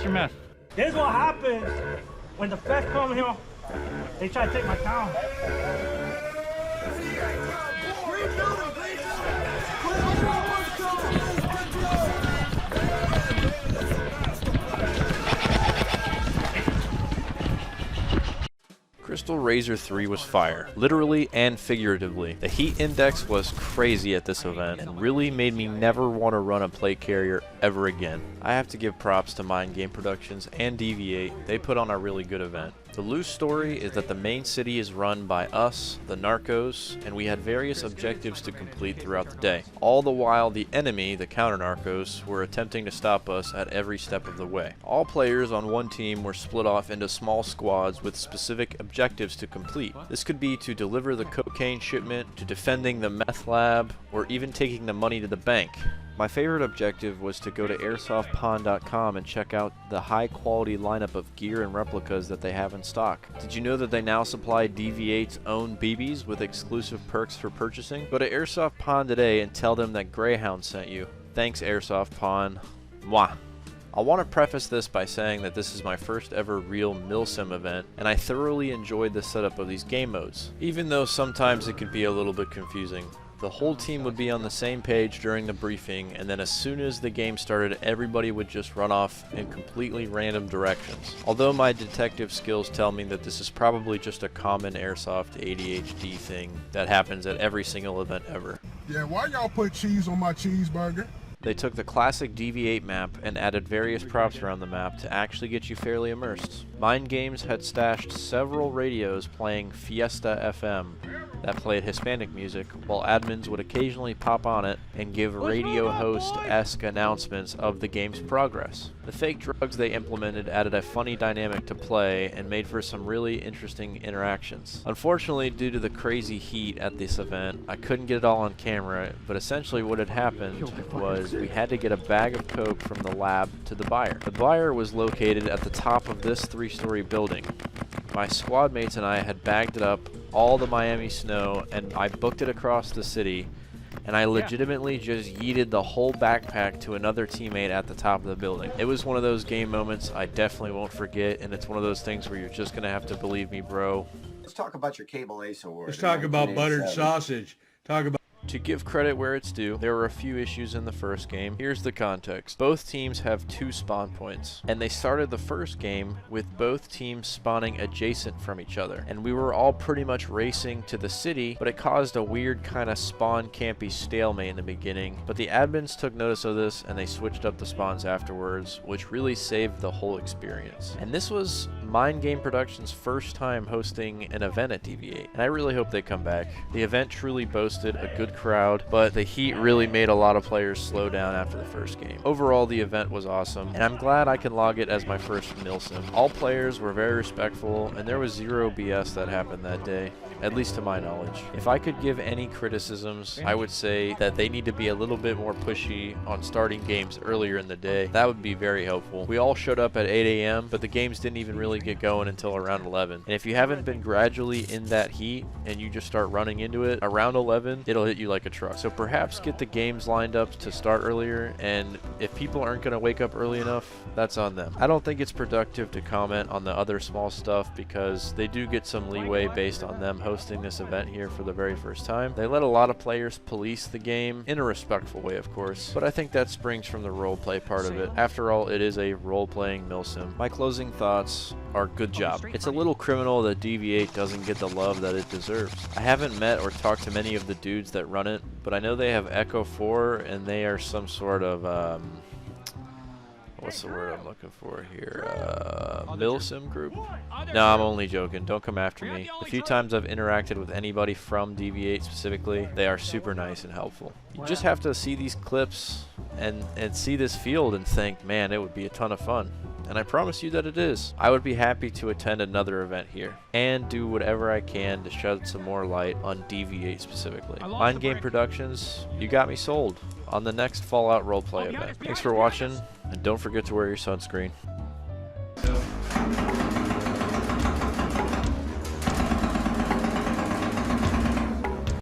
your mess? This is what happens when the feds come here. They try to take my town. Crystal Razor 3 was fire, literally and figuratively. The heat index was crazy at this event and really made me never want to run a plate carrier ever again. I have to give props to Mind Game Productions and DV8. They put on a really good event. The loose story is that the main city is run by us, the narcos, and we had various objectives to complete throughout the day. All the while the enemy, the counter-narcos, were attempting to stop us at every step of the way. All players on one team were split off into small squads with specific objectives to complete. This could be to deliver the cocaine shipment, to defending the meth lab, or even taking the money to the bank. My favorite objective was to go to airsoftpond.com and check out the high quality lineup of gear and replicas that they have in stock. Did you know that they now supply DV8's own BBs with exclusive perks for purchasing? Go to Airsoft Pond today and tell them that Greyhound sent you. Thanks Airsoft Pond. Mwah. I want to preface this by saying that this is my first ever real milsim event, and I thoroughly enjoyed the setup of these game modes, even though sometimes it can be a little bit confusing. The whole team would be on the same page during the briefing, and then as soon as the game started, everybody would just run off in completely random directions. Although my detective skills tell me that this is probably just a common Airsoft ADHD thing that happens at every single event ever. Yeah, why y'all put cheese on my cheeseburger? They took the classic DV8 map and added various props around the map to actually get you fairly immersed. Mind Games had stashed several radios playing Fiesta FM that played Hispanic music, while admins would occasionally pop on it and give radio host-esque announcements of the game's progress. The fake drugs they implemented added a funny dynamic to play and made for some really interesting interactions. Unfortunately, due to the crazy heat at this event, I couldn't get it all on camera, but essentially what had happened was we had to get a bag of coke from the lab to the buyer. The buyer was located at the top of this 3-story building. My squad mates and I had bagged it up all the Miami snow, and I booked it across the city, and I legitimately just yeeted the whole backpack to another teammate at the top of the building. It was one of those game moments I definitely won't forget, and it's one of those things where you're just gonna have to believe me, bro. Let's talk about your cable ace award. Let's talk about buttered sausage. Talk about. To give credit where it's due, there were a few issues in the first game. Here's the context. Both teams have 2 spawn points, and they started the first game with both teams spawning adjacent from each other. And we were all pretty much racing to the city, but it caused a weird kind of spawn campy stalemate in the beginning. But the admins took notice of this, and they switched up the spawns afterwards, which really saved the whole experience. And this was Mind Game Productions' first time hosting an event at DV8, and I really hope they come back. The event truly boasted a good crowd, but the heat really made a lot of players slow down after the first game. Overall, the event was awesome, and I'm glad I can log it as my first milsim. All players were very respectful, and there was zero BS that happened that day, at least to my knowledge. If I could give any criticisms, I would say that they need to be a little bit more pushy on starting games earlier in the day. That would be very helpful. We all showed up at 8 a.m., but the games didn't even really get going until around 11. And if you haven't been gradually in that heat and you just start running into it, around 11, it'll hit you like a truck. So perhaps get the games lined up to start earlier, and if people aren't going to wake up early enough, that's on them. I don't think it's productive to comment on the other small stuff because they do get some leeway based on them hosting this event here for the very first time. They let a lot of players police the game in a respectful way, of course, but I think that springs from the roleplay part of it. After all, it is a role-playing milsim. My closing thoughts are good job. It's a little criminal that DV8 doesn't get the love that it deserves. I haven't met or talked to many of the dudes that run it, but I know they have Echo 4 and they are some sort of what's the word I'm looking for here? Milsim group? No, I'm only joking. Don't come after me. The few times I've interacted with anybody from DV8 specifically, they are super nice and helpful. You just have to see these clips and see this field and think, man, it would be a ton of fun. And I promise you that it is. I would be happy to attend another event here and do whatever I can to shed some more light on DV8 specifically. Mind Game Productions, you got me sold on the next Fallout roleplay event. Thanks for watching, and don't forget to wear your sunscreen.